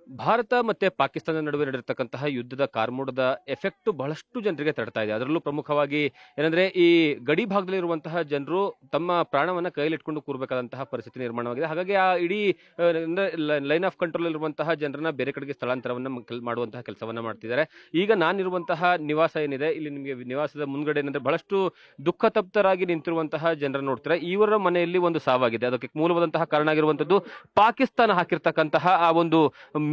ಭಾರತ ಮತ್ತೆ ಪಾಕಿಸ್ತಾನದ ನಡುವೆ ನಡೆದಿರ್ತಕ್ಕಂತಹ ಯುದ್ಧದ ಕಾರ್ಮೋಡದ ಎಫೆಕ್ಟ್ ಬಹಳಷ್ಟು ಜನರಿಗೆ ತಡ್ತಾ ಇದೆ. ಅದರಲ್ಲೂ ಪ್ರಮುಖವಾಗಿ ಏನಂದ್ರೆ ಈ ಗಡಿ ಭಾಗದಲ್ಲಿರುವಂತಹ ಜನರು ತಮ್ಮ ಪ್ರಾಣವನ್ನ ಕೈಲಿಟ್ಕೊಂಡು ಕೂರ್ಬೇಕಾದಂತಹ ಪರಿಸ್ಥಿತಿ ನಿರ್ಮಾಣವಾಗಿದೆ. ಹಾಗಾಗಿ ಆ ಇಡೀ ಲೈನ್ ಆಫ್ ಕಂಟ್ರೋಲ್ ಇರುವಂತಹ ಜನರನ್ನ ಬೇರೆ ಕಡೆಗೆ ಸ್ಥಳಾಂತರವನ್ನ ಮಾಡುವಂತಹ ಕೆಲಸವನ್ನ ಮಾಡ್ತಿದ್ದಾರೆ. ಈಗ ನಾನಿರುವಂತಹ ನಿವಾಸ ಏನಿದೆ, ಇಲ್ಲಿ ನಿಮಗೆ ನಿವಾಸದ ಮುಂದ್ಗಡೆ ಏನಂದ್ರೆ ಬಹಳಷ್ಟು ದುಃಖ ತಪ್ತರಾಗಿ ನಿಂತಿರುವಂತಹ ಜನರನ್ನು ನೋಡ್ತಾರೆ. ಇವರ ಮನೆಯಲ್ಲಿ ಒಂದು ಸಾವಾಗಿದೆ. ಅದಕ್ಕೆ ಮೂಲವಾದಂತಹ ಕಾರಣ ಆಗಿರುವಂತದ್ದು ಪಾಕಿಸ್ತಾನ ಹಾಕಿರ್ತಕ್ಕಂತಹ ಆ ಒಂದು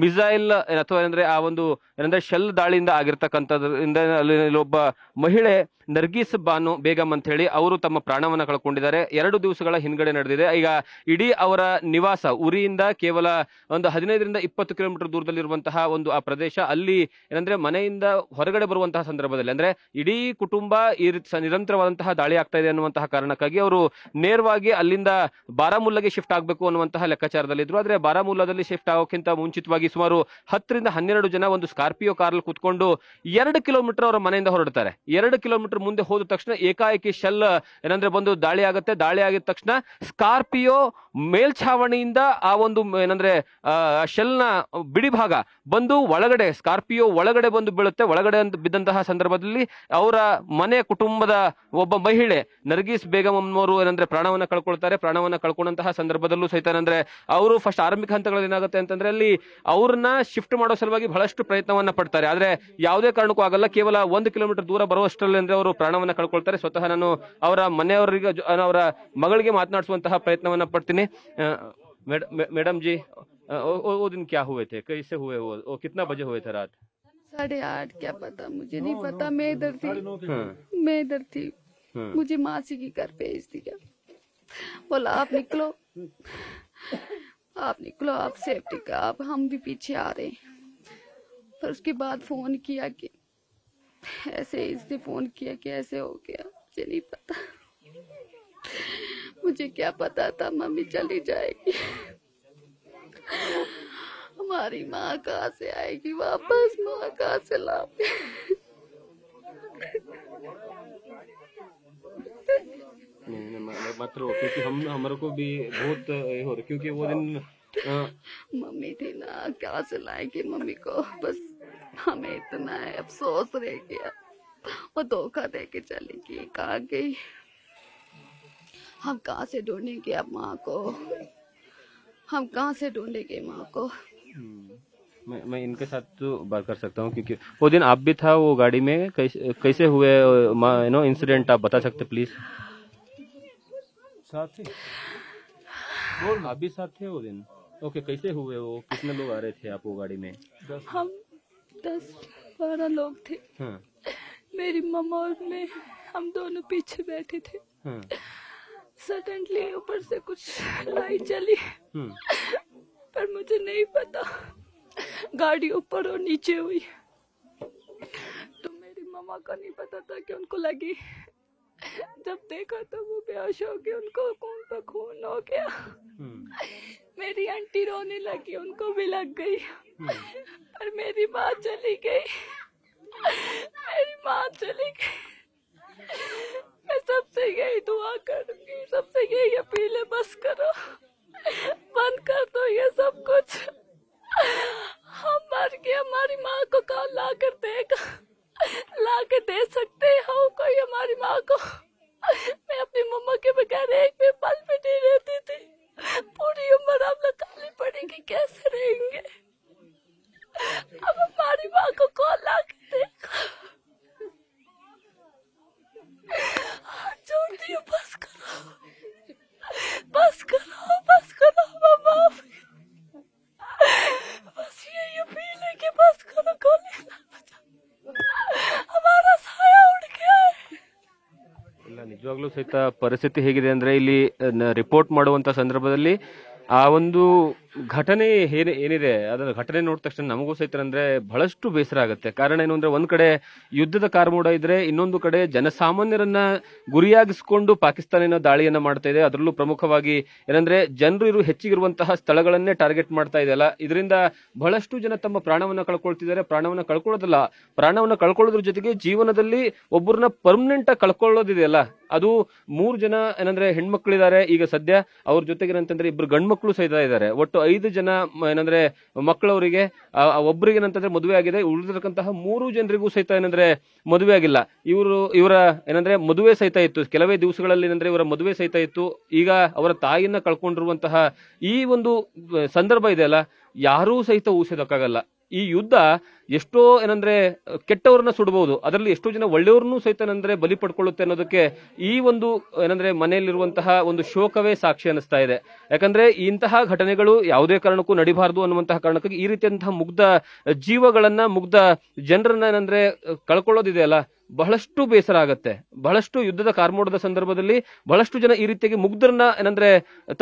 ಮಿಸೈಲ್ ಅಥವಾ ಏನಂದ್ರೆ ಆ ಒಂದು ಏನಂದ್ರೆ ಶೆಲ್ ದಾಳಿಯಿಂದ ಆಗಿರ್ತಕ್ಕಂಥದ್ರಿಂದ ಅಲ್ಲಿ ಒಬ್ಬ ಮಹಿಳೆ ನರ್ಗೀಸ್ ಬಾನು ಬೇಗಂ ಅಂತ ಹೇಳಿ ಅವರು ತಮ್ಮ ಪ್ರಾಣವನ್ನ ಕಳ್ಕೊಂಡಿದ್ದಾರೆ. 2 ದಿವಸಗಳ ಹಿಂದ್ಗಡೆ ನಡೆದಿದೆ. ಈಗ ಇಡೀ ಅವರ ನಿವಾಸ ಉರಿಯಿಂದ ಕೇವಲ ಒಂದು 15ರಿಂದ 20 ಕಿಲೋಮೀಟರ್ ದೂರದಲ್ಲಿರುವಂತಹ ಒಂದು ಆ ಪ್ರದೇಶ, ಅಲ್ಲಿ ಏನಂದ್ರೆ ಮನೆಯಿಂದ ಹೊರಗಡೆ ಬರುವಂತಹ ಸಂದರ್ಭದಲ್ಲಿ ಅಂದ್ರೆ ಇಡೀ ಕುಟುಂಬ ಈ ನಿರಂತರವಾದಂತಹ ದಾಳಿ ಆಗ್ತಾ ಇದೆ ಅನ್ನುವಂತಹ ಕಾರಣಕ್ಕಾಗಿ ಅವರು ನೇರವಾಗಿ ಅಲ್ಲಿಂದ ಬಾರಾಮುಲ್ಲಾಗೆ ಶಿಫ್ಟ್ ಆಗಬೇಕು ಅನ್ನುವಂತಹ ಲೆಕ್ಕಾಚಾರದಲ್ಲಿದ್ರು. ಆದ್ರೆ ಬಾರಾಮುಲ್ಲಾದಲ್ಲಿ ಶಿಫ್ಟ್ ಆಗೋಕ್ಕಿಂತ ಮುಂಚಿತವಾಗಿ ಸುಮಾರು 10ರಿಂದ 12 ಜನ ಒಂದು ಸ್ಕಾರ್ಪಿಯೋ ಕಾರಲ್ಲಿ ಕೂತ್ಕೊಂಡು 2 ಕಿಲೋಮೀಟರ್ ಅವರ ಮನೆಯಿಂದ ಹೊರಡ್ತಾರೆ. 2 ಕಿಲೋಮೀಟರ್ ಮುಂದೆ ಹೋದ ತಕ್ಷಣ ಏಕಾಏಕಿ ಶೆಲ್ ಏನಂದ್ರೆ ಬಂದು ದಾಳಿ ಆಗುತ್ತೆ. ದಾಳಿ ಆಗಿದ ತಕ್ಷಣ ಸ್ಕಾರ್ಪಿಯೋ ಮೇಲ್ಛಾವಣಿಯಿಂದ ಆ ಒಂದು ಏನಂದ್ರೆ ಶೆಲ್ ನ ಬಿಡಿ ಭಾಗ ಬಂದು ಒಳಗಡೆ ಸ್ಕಾರ್ಪಿಯೋ ಒಳಗಡೆ ಬಂದು ಬೀಳುತ್ತೆ. ಒಳಗಡೆ ಬಿದ್ದಂತಹ ಸಂದರ್ಭದಲ್ಲಿ ಅವರ ಮನೆ ಕುಟುಂಬದ ಒಬ್ಬ ಮಹಿಳೆ ನರ್ಗೀಸ್ ಬೇಗಂ ಅನ್ನೋರು ಏನಂದ್ರೆ ಪ್ರಾಣವನ್ನ ಕಳ್ಕೊಳ್ತಾರೆ. ಪ್ರಾಣವನ್ನ ಕಳ್ಕೊಂಡಂತಹ ಸಂದರ್ಭದಲ್ಲೂ ಸಹಿತ ಏನಂದ್ರೆ ಅವರು ಫಸ್ಟ್ ಆರಂಭಿಕ ಹಂತಗಳಲ್ಲಿ ಏನಾಗುತ್ತೆ ಅಂತಂದ್ರೆ ಅಲ್ಲಿ ಅವ್ರನ್ನ ಶಿಫ್ಟ್ ಮಾಡೋ ಸಲುವಾಗಿ ಬಹಳಷ್ಟು ಪ್ರಯತ್ನವನ್ನ ಪಡ್ತಾರೆ. ಆದ್ರೆ ಯಾವುದೇ ಕಾರಣಕ್ಕೂ ಆಗಲ್ಲ. ಕೇವಲ 1 ಕಿಲೋಮೀಟರ್ ದೂರ ಬರುವಷ್ಟರಲ್ಲಿ ಅಂದ್ರೆ ಅವರು ಪ್ರಾಣವನ್ನ ಕಳ್ಕೊಳ್ತಾರೆ. ಸ್ವತಃ ನಾನು ಅವರ ಮನೆಯವರಿಗೆ ಅವರ ಮಗಳಿಗೆ ಮಾತನಾಡಿಸುವಂತಹ ಪ್ರಯತ್ನವನ್ನ ಪಡ್ತೀನಿ. मैडम जी, वो दिन क्या हुए थे, कैसे हुए वो कितना बजे हुए थे रात? 8:30. क्या पता, मुझे नहीं पता. मैं इधर थी. मुझे मासी की घर भेज दिया. बोला आप निकलो, आप सेफ्टी का, आप हम भी पीछे आ रहे हैं. फिर उसके बाद फोन किया कि ऐसे, इसने फोन किया कि ऐसे हो गया. मुझे नहीं पता. मुझे क्या पता था मम्मी चली जाएगी. हमारी माँ कहाँ से आएगी वापस, माँ कहाँ से लाए. मात्र क्योंकि हमारे को भी बहुत हो रहा, क्योंकि वो दिन मम्मी थी ना, कहाँ से लाएगी मम्मी को. बस हमें इतना है अफसोस रह गया. वो धोखा दे के चली गई. कहाँ गई, हम कहाँ से ढूंढेंगे अब माँ को, हम कहाँ से ढूंढेंगे माँ को. मैं इनके साथ तो बात कर सकता हूँ, क्योंकि वो दिन आप भी था वो गाड़ी में. कैसे हुए इंसिडेंट आप बता सकते प्लीज? साथ थे आप भी साथ थे वो दिन? ओके, कैसे हुए वो, कितने लोग आ रहे थे आप वो गाड़ी में? हम 10-12 लोग थे. मेरी मम्मा और मैं, हम दोनों पीछे बैठे थे. सडनली ऊपर से कुछ लाइट चली. पर मुझे नहीं पता गाड़ी ऊपर और नीचे हुई. तो मेरी मम्मा को नहीं पता था कि उनको लगी. जब देखा तो वो बेहोश हो गए, उनको खून पे खून हो गया. मेरी आंटी रोने लगी, उनको भी लग गई. पर मेरी माँ चली गई. मैं सबसे यही दुआ करूंगी, सबसे यही अपील है, बस करो, बंद कर दो ये सब कुछ. हम मर गए, हमारी माँ को कहाँ ला कर देगा, ला के दे सकते हो कोई हमारी माँ को. मैं अपनी मम्मा के बगैर एक भी पल भी नहीं रहती थी. पूरी उम्र हम लोग खाली पड़ेगी, कैसे रहेंगे. अब हमारी माँ को कौन ला के देगा. छोड़ दियो, बस करो मम्मा. बस यही अपील है कि बस करो, गोली हमारा साया उड़ गया है. ಇಲ್ಲ, ನಿಜವಾಗ್ಲೂ ಸಹಿತ ಪರಿಸ್ಥಿತಿ ಹೇಗಿದೆ ಅಂದ್ರೆ ಇಲ್ಲಿ ರಿಪೋರ್ಟ್ ಮಾಡುವಂತ ಸಂದರ್ಭದಲ್ಲಿ ಆ ಒಂದು ಘಟನೆ ಏನಿದೆ ಅದನ್ನ ಘಟನೆ ನೋಡಿದ ತಕ್ಷಣ ನಮಗೂ ಸಹಿತ ಅಂದ್ರೆ ಬಹಳಷ್ಟು ಬೇಸರ ಆಗುತ್ತೆ. ಕಾರಣ ಏನು ಅಂದ್ರೆ ಒಂದ್ ಕಡೆ ಯುದ್ಧದ ಕಾರ್ಮೋಡ ಇದ್ರೆ, ಇನ್ನೊಂದು ಕಡೆ ಜನಸಾಮಾನ್ಯರನ್ನ ಗುರಿಯಾಗಿಸಿಕೊಂಡು ಪಾಕಿಸ್ತಾನ ದಾಳಿಯನ್ನ ಮಾಡ್ತಾ ಇದೆ. ಅದರಲ್ಲೂ ಪ್ರಮುಖವಾಗಿ ಏನಂದ್ರೆ ಜನರು ಹೆಚ್ಚಿಗಿರುವಂತಹ ಸ್ಥಳಗಳನ್ನೇ ಟಾರ್ಗೆಟ್ ಮಾಡ್ತಾ ಇದೆಯಲ್ಲ, ಇದರಿಂದ ಬಹಳಷ್ಟು ಜನ ತಮ್ಮ ಪ್ರಾಣವನ್ನ ಕಳ್ಕೊಳ್ತಿದ್ದಾರೆ. ಪ್ರಾಣವನ್ನ ಕಳ್ಕೊಳ್ಳೋದಲ್ಲ, ಪ್ರಾಣವನ್ನ ಕಳ್ಕೊಳ್ಳೋದ್ರ ಜೊತೆಗೆ ಜೀವನದಲ್ಲಿ ಒಬ್ಬರನ್ನ ಪರ್ಮನೆಂಟ್ ಆಗಿ ಕಳ್ಕೊಳ್ಳೋದಿದೆಯಲ್ಲ, ಅದು 3 ಜನ ಏನಂದ್ರೆ ಹೆಣ್ಮಕ್ಳಿದ್ದಾರೆ ಈಗ ಸದ್ಯ. ಅವ್ರ ಜೊತೆಗೆ ಏನಂತಂದ್ರೆ 2 ಗಂಡ್ಮಕ್ಳು ಸಹಿತ ಇದ್ದಾರೆ. ಒಟ್ಟು 5 ಜನ ಏನಂದ್ರೆ ಮಕ್ಕಳವರಿಗೆ ಒಬ್ಬರಿಗೆ ಏನಂತಂದ್ರೆ ಮದುವೆ ಆಗಿದೆ, ಉಳಿದಿರತಕ್ಕಂತಹ 3 ಜನರಿಗೂ ಸಹಿತ ಏನಂದ್ರೆ ಮದುವೆ ಆಗಿಲ್ಲ. ಇವರ ಏನಂದ್ರೆ ಮದುವೆ ಸಹಿತ ಇತ್ತು, ಕೆಲವೇ ದಿವಸಗಳಲ್ಲಿ ಏನಂದ್ರೆ ಇವರ ಮದುವೆ ಸಹಿತ ಇತ್ತು. ಈಗ ಅವರ ತಾಯಿಯನ್ನ ಕಳ್ಕೊಂಡಿರುವಂತಹ ಈ ಒಂದು ಸಂದರ್ಭ ಇದೆಯಲ್ಲ, ಯಾರೂ ಸಹಿತ ಊಹಿಸೋದಕ್ಕಾಗಲ್ಲ. ಈ ಯುದ್ಧ ಎಷ್ಟೋ ಏನಂದ್ರೆ ಕೆಟ್ಟವ್ರನ್ನ ಸುಡಬಹುದು, ಅದರಲ್ಲಿ ಎಷ್ಟೋ ಜನ ಒಳ್ಳೆಯವ್ರನ್ನೂ ಸಹಿತ ಏನಂದ್ರೆ ಬಲಿ ಪಡ್ಕೊಳ್ಳುತ್ತೆ ಅನ್ನೋದಕ್ಕೆ ಈ ಒಂದು ಏನಂದ್ರೆ ಮನೆಯಲ್ಲಿರುವಂತಹ ಒಂದು ಶೋಕವೇ ಸಾಕ್ಷಿ ಅನಿಸ್ತಾ ಇದೆ. ಯಾಕಂದ್ರೆ ಇಂತಹ ಘಟನೆಗಳು ಯಾವುದೇ ಕಾರಣಕ್ಕೂ ನಡಿಬಾರದು ಅನ್ನುವಂತಹ ಕಾರಣಕ್ಕಾಗಿ ಈ ರೀತಿಯಂತಹ ಮುಗ್ಧ ಜೀವಗಳನ್ನ, ಮುಗ್ಧ ಜನರನ್ನ ಏನಂದ್ರೆ ಕಳ್ಕೊಳ್ಳೋದಿದೆಯಲ್ಲ, ಬಹಳಷ್ಟು ಬೇಸರ ಆಗತ್ತೆ. ಬಹಳಷ್ಟು ಯುದ್ಧದ ಕಾರ್ಮೋಡದ ಸಂದರ್ಭದಲ್ಲಿ ಬಹಳಷ್ಟು ಜನ ಈ ರೀತಿಯಾಗಿ ಮುಗ್ಧರನ್ನ ಏನಂದ್ರೆ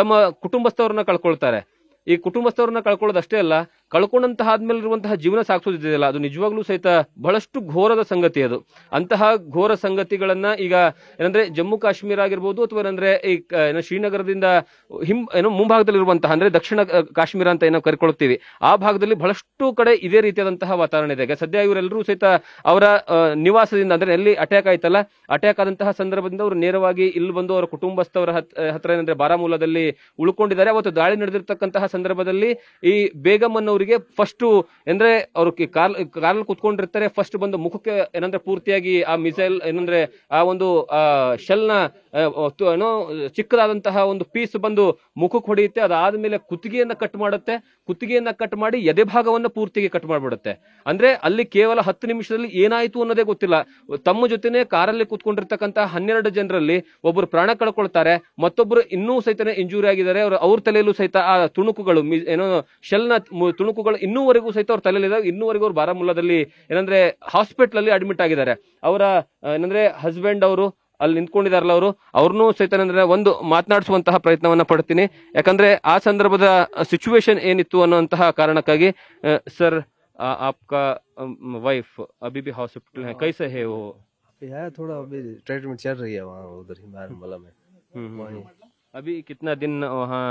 ತಮ್ಮ ಕುಟುಂಬಸ್ಥವ್ರನ್ನ ಕಳ್ಕೊಳ್ತಾರೆ. ಈ ಕುಟುಂಬಸ್ಥವ್ರನ್ನ ಕಳ್ಕೊಳ್ಳೋದಷ್ಟೇ ಅಲ್ಲ, ಕಳ್ಕೊಂಡಂತಹ ಆದ್ಮೇಲೆ ಇರುವಂತಹ ಜೀವನ ಸಾಗಿಸೋದಿದೆಯಲ್ಲ, ಅದು ನಿಜವಾಗ್ಲೂ ಸಹಿತ ಬಹಳಷ್ಟು ಘೋರದ ಸಂಗತಿ. ಅದು ಅಂತಹ ಘೋರ ಸಂಗತಿಗಳನ್ನ ಈಗ ಏನಂದ್ರೆ ಜಮ್ಮು ಕಾಶ್ಮೀರ ಆಗಿರ್ಬೋದು, ಅಥವಾ ಏನಂದ್ರೆ ಈ ಶ್ರೀನಗರದಿಂದ ಮುಂಭಾಗದಲ್ಲಿರುವಂತಹ ಅಂದ್ರೆ ದಕ್ಷಿಣ ಕಾಶ್ಮೀರ ಅಂತ ಏನೋ ಕರ್ಕೊಳ್ತೀವಿ, ಆ ಭಾಗದಲ್ಲಿ ಬಹಳಷ್ಟು ಕಡೆ ಇದೇ ರೀತಿಯಾದಂತಹ ವಾತಾವರಣ ಇದೆ. ಸದ್ಯ ಇವರೆಲ್ಲರೂ ಸಹಿತ ಅವರ ನಿವಾಸದಿಂದ ಅಂದ್ರೆ ಎಲ್ಲಿ ಅಟ್ಯಾಕ್ ಆಯ್ತಲ್ಲ, ಅಟ್ಯಾಕ್ ಆದಂತಹ ಸಂದರ್ಭದಿಂದ ಅವರು ನೇರವಾಗಿ ಇಲ್ಲಿ ಬಂದು ಅವರ ಕುಟುಂಬಸ್ಥವರ ಹತ್ರ ಏನಂದ್ರೆ ಬಾರಾಮೂಲಾದಲ್ಲಿ ಉಳ್ಕೊಂಡಿದ್ದಾರೆ. ಅವತ್ತು ದಾಳಿ ನಡೆದಿರ್ತಕ್ಕಂತಹ ಸಂದರ್ಭದಲ್ಲಿ ಈ ಬೇಗಮ್ ಅನ್ನೋರಿಗೆ ಫಸ್ಟ್ ಅಂದ್ರೆ ಅವರು ಕಾರಲ್ಲಿ ಕುತ್ಕೊಂಡಿರ್ತಾರೆ, ಫಸ್ಟ್ ಬಂದು ಮುಖಕ್ಕೆ ಏನಂದ್ರೆ ಪೂರ್ತಿಯಾಗಿ ಆ ಮಿಸೈಲ್ ಏನಂದ್ರೆ ಆ ಒಂದು ಶೆಲ್ ನ ಏನೋ ಚಿಕ್ಕದಾದಂತಹ ಒಂದು ಪೀಸ್ ಬಂದು ಮುಖಕ್ಕೆ ಹೊಡೆಯುತ್ತೆ. ಅದಾದ್ಮೇಲೆ ಕುತ್ತಿಗೆಯನ್ನ ಕಟ್ ಮಾಡುತ್ತೆ, ಕುತ್ತಿಗೆಯನ್ನ ಕಟ್ ಮಾಡಿ ಎದೆ ಭಾಗವನ್ನ ಪೂರ್ತಿಗೆ ಕಟ್ ಮಾಡ್ಬಿಡುತ್ತೆ. ಅಂದ್ರೆ ಅಲ್ಲಿ ಕೇವಲ 10 ನಿಮಿಷದಲ್ಲಿ ಏನಾಯ್ತು ಅನ್ನೋದೇ ಗೊತ್ತಿಲ್ಲ. ತಮ್ಮ ಜೊತೆನೆ ಕಾರಲ್ಲಿ ಕೂತ್ಕೊಂಡಿರ್ತಕ್ಕಂತಹ 12 ಜನರಲ್ಲಿ ಒಬ್ಬರು ಪ್ರಾಣ ಕಳ್ಕೊಳ್ತಾರೆ, ಮತ್ತೊಬ್ಬರು ಇನ್ನೂ ಸಹಿತ ಇಂಜೂರಿ ಆಗಿದ್ದಾರೆ. ಅವ್ರ ತಲೆಯಲ್ಲೂ ಸಹಿತ ಆ ತುಣುಕುಗಳು ಏನೋ ಶೆಲ್ ನ ತುಣುಕುಗಳು ಇನ್ನೂವರೆಗೂ ಸಹಿತ ಅವ್ರ ತಲೆಯಲ್ಲಿದ್ದಾವೆ. ಇನ್ನೂವರೆಗೂ ಅವ್ರು ಬಾರಾಮುಲ್ಲಾದಲ್ಲಿ ಏನಂದ್ರೆ ಹಾಸ್ಪಿಟಲ್ ಅಲ್ಲಿ ಅಡ್ಮಿಟ್ ಆಗಿದ್ದಾರೆ. ಅವರ ಏನಂದ್ರೆ ಹಸ್ಬೆಂಡ್ ಅವರು ಅಲ್ಲಿ ನಿಂತ್ಕೊಂಡಿದಾರಲ್ಲ, ಅವ್ರನ್ನೂ ಸಹಿತ ಅಂದ್ರೆ ಒಂದು ಮಾತನಾಡಿಸುವಂತಹ ಪ್ರಯತ್ನವನ್ನ ಪಡ್ತೀನಿ. ಯಾಕಂದ್ರೆ ಆ ಸಂದರ್ಭದ ಸಿಚುವೇಶನ್ ಏನಿತ್ತು ಅನ್ನುವಂತಹ ಕಾರಣಕ್ಕಾಗಿ. ಸರ್, आपका वाइफ अभी भी हॉस्पिटल है, कैसे है वो? है थोड़ा अभी ट्रीटमेंट चल रही है वहाँ उधर ही बारामूला में। वहीं अभी कितना दिन वहाँ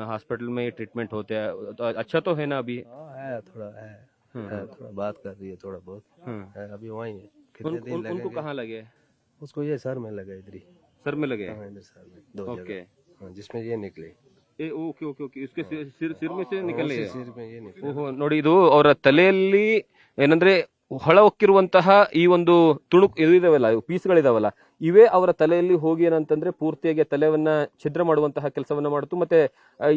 हॉस्पिटल में ट्रीटमेंट होते हैं? तो अच्छा तो है ना अभी? हाँ है, थोड़ा थोड़ा बात कर रही है, थोड़ा बहुत है, अभी वहीं है। कितने दिन लगे? उनको कहाँ लगे? उसको ये सर में लगा, इधर ही सर में लगे? हाँ, इधर सर में 2 ओके, जगह, जिसमें ये निकले। ओके ओके ओके, इसके सिर में से निकले? सिर में ये निकले। ಓಹೋ, ನೋಡಿ, ಇದು ಅವರ ತಲೆಯಲ್ಲಿ ಏನಂದ್ರೆ ಹೊಳ ಹೊಕ್ಕಿರುವಂತಹ ಈ ಒಂದು ತುಣುಕು ಇದಾವಲ್ಲ, ಪೀಸ್ಗಳಿದಾವಲ್ಲ, ಇವೇ ಅವರ ತಲೆಯಲ್ಲಿ ಹೋಗಿ ಏನಂತಂದ್ರೆ ಪೂರ್ತಿಯಾಗಿ ತಲೆಯನ್ನ ಛಿದ್ರ ಮಾಡುವಂತಹ ಕೆಲಸವನ್ನ ಮಾಡಿತು. ಮತ್ತೆ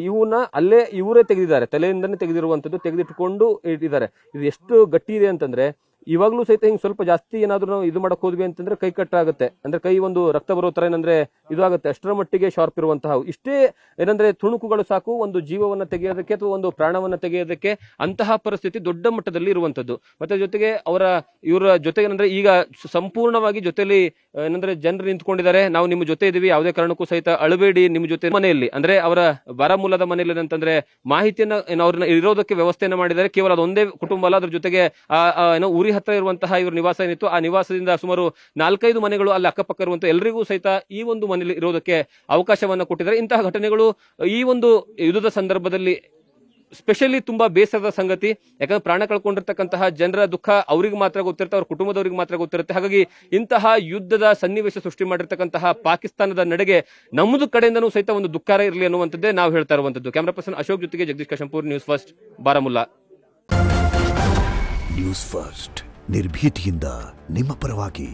ಇವನ್ನ ಅಲ್ಲೇ ಇವರೇ ತೆಗೆದಿದ್ದಾರೆ, ತಲೆಯಿಂದನೇ ತೆಗೆದಿರುವಂತದ್ದು, ತೆಗೆದಿಟ್ಕೊಂಡು ಇಟ್ಟಿದ್ದಾರೆ. ಇದು ಎಷ್ಟು ಗಟ್ಟಿ ಇದೆ ಅಂತಂದ್ರೆ ಇವಾಗ್ಲೂ ಸಹಿತ ಹಿಂಗ್ ಸ್ವಲ್ಪ ಜಾಸ್ತಿ ಏನಾದ್ರು ನಾವು ಇದು ಮಾಡಕ್ ಹೋದ್ವಿ ಅಂತಂದ್ರೆ ಕೈ ಕಟ್ಟಾಗುತ್ತೆ, ಅಂದ್ರೆ ಕೈ ಒಂದು ರಕ್ತ ಬರೋ ತರ ಏನಂದ್ರೆ ಇದು ಆಗುತ್ತೆ. ಅಷ್ಟರ ಮಟ್ಟಿಗೆ ಶಾರ್ಪ್ ಇರುವಂತಹ ಇಷ್ಟೇ ಏನಂದ್ರೆ ತುಣುಕುಗಳು ಸಾಕು ಒಂದು ಜೀವವನ್ನ ತೆಗೆಯೋದಕ್ಕೆ ಅಥವಾ ಒಂದು ಪ್ರಾಣವನ್ನ ತೆಗೆಯೋದಕ್ಕೆ. ಅಂತಹ ಪರಿಸ್ಥಿತಿ ದೊಡ್ಡ ಮಟ್ಟದಲ್ಲಿ ಇರುವಂತದ್ದು. ಮತ್ತೆ ಜೊತೆಗೆ ಇವರ ಜೊತೆಗೆ ಏನಂದ್ರೆ ಈಗ ಸಂಪೂರ್ಣವಾಗಿ ಜೊತೆಲಿ ಏನಂದ್ರೆ ಜನರು ನಿಂತ್ಕೊಂಡಿದ್ದಾರೆ. ನಾವು ನಿಮ್ಮ ಜೊತೆ ಇದೀವಿ, ಯಾವುದೇ ಕಾರಣಕ್ಕೂ ಸಹಿತ ಅಳಬೇಡಿ, ನಿಮ್ಮ ಜೊತೆ ಮನೆಯಲ್ಲಿ ಅಂದ್ರೆ ಅವರ ಬಾರಾಮೂಲಾದ ಮನೆಯಲ್ಲಿ ಏನಂತಂದ್ರೆ ಮಾಹಿತಿಯನ್ನ ಅವ್ರನ್ನ ಇರೋದಕ್ಕೆ ವ್ಯವಸ್ಥೆಯನ್ನ ಮಾಡಿದ್ದಾರೆ. ಕೇವಲ ಅದೊಂದೇ ಕುಟುಂಬ ಅಲ್ಲ, ಅದ್ರ ಜೊತೆಗೆ ಏನೋ ಊರಿ ಹತ್ರ ಇರುವಂತಹ ಇವ್ರ ನಿವಾಸ ಏನಿತ್ತು, ಆ ನಿವಾಸದಿಂದ ಸುಮಾರು 4-5 ಮನೆಗಳು ಅಲ್ಲಿ ಅಕ್ಕಪಕ್ಕ ಇರುವಂತಹ ಎಲ್ಲರಿಗೂ ಸಹಿತ ಈ ಒಂದು ಮನೆಯಲ್ಲಿ ಇರೋದಕ್ಕೆ ಅವಕಾಶವನ್ನ ಕೊಟ್ಟಿದ್ದಾರೆ. ಇಂತಹ ಘಟನೆಗಳು ಈ ಒಂದು ಯುದ್ಧದ ಸಂದರ್ಭದಲ್ಲಿ ಸ್ಪೆಷಲಿ ತುಂಬಾ ಬೇಸರದ ಸಂಗತಿ. ಯಾಕಂದ್ರೆ ಪ್ರಾಣ ಕಳ್ಕೊಂಡಿರ್ತಕ್ಕಂತಹ ಜನರ ದುಃಖ ಅವ್ರಿಗೆ ಮಾತ್ರ ಗೊತ್ತಿರುತ್ತೆ, ಅವ್ರ ಕುಟುಂಬದವರಿಗೆ ಮಾತ್ರ ಗೊತ್ತಿರುತ್ತೆ. ಹಾಗಾಗಿ ಇಂತಹ ಯುದ್ಧದ ಸನ್ನಿವೇಶ ಸೃಷ್ಟಿ ಮಾಡಿರ್ತಕ್ಕಂತಹ ಪಾಕಿಸ್ತಾನದ ನಡೆಗೆ ನಮ್ಮದು ಕಡೆಯಿಂದನೂ ಸಹಿತ ಒಂದು ದುಃಖಾರ ಇರಲಿ ಅನ್ನುವಂಥದ್ದೇ ನಾವು ಹೇಳ್ತಾ ಇರುವಂತದ್ದು. ಕ್ಯಾಮರಾ ಪರ್ಸನ್ ಅಶೋಕ್ ಜೊತೆಗೆ Jagadish Kashempur, news first, Baramulla. News first, ನಿರ್ಭೀತಿಯಿಂದ ನಿಮ್ಮ ಪರವಾಗಿ.